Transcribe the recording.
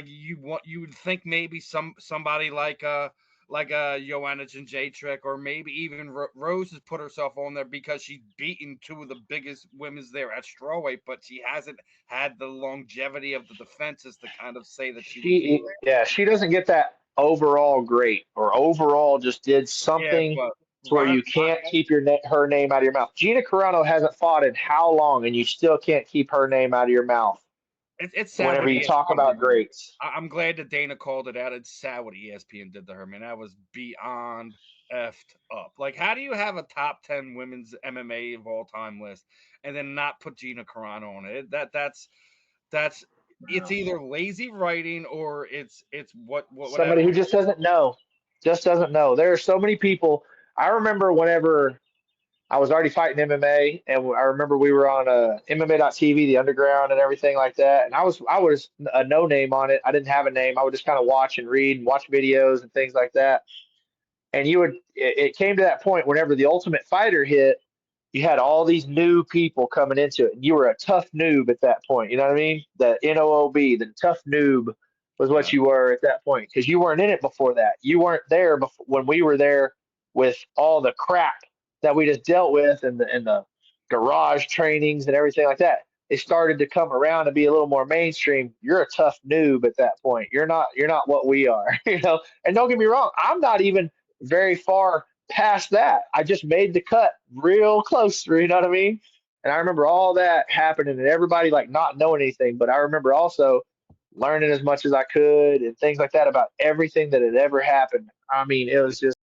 you would think maybe somebody like Joanna Jędrzejczyk, or maybe even Rose has put herself on there because she's beaten two of the biggest women's there at strawweight, but she hasn't had the longevity of the defenses to kind of say that she would be there. She doesn't get that overall great or overall just did Yeah, something but to where you can't keep her name out of your mouth. Gina Carano hasn't fought in how long, and you still can't keep her name out of your mouth it's sad whenever what you talk ESPN about did. greats. I'm glad that Dana called it out. It's sad what ESPN did to her, man. That was beyond effed up. Like, how do you have a top 10 women's MMA of all time list and then not put Gina Carano on it? That's it's either lazy writing or it's Somebody whatever. who just doesn't know. There are so many people. I remember whenever I was already fighting MMA, and I remember we were on MMA.TV, the underground, and everything like that. And I was a no name on it. I didn't have a name. I would just kind of watch and read and watch videos and things like that. And it came to that point whenever the Ultimate Fighter hit, you had all these new people coming into it, and you were a tough noob at that point. You know what I mean? The NOOB, the tough noob, was what Right. you were at that point because you weren't in it before that. You weren't there before when we were there with all the crap that we just dealt with and the garage trainings and everything like that. It started to come around and be a little more mainstream. You're a tough noob at that point. You're not what we are, you know. And don't get me wrong, I'm not even very far past that. I just made the cut real close, you know what I mean? And I remember all that happening and everybody like not knowing anything, but I remember also learning as much as I could and things like that about everything that had ever happened. I mean, it was just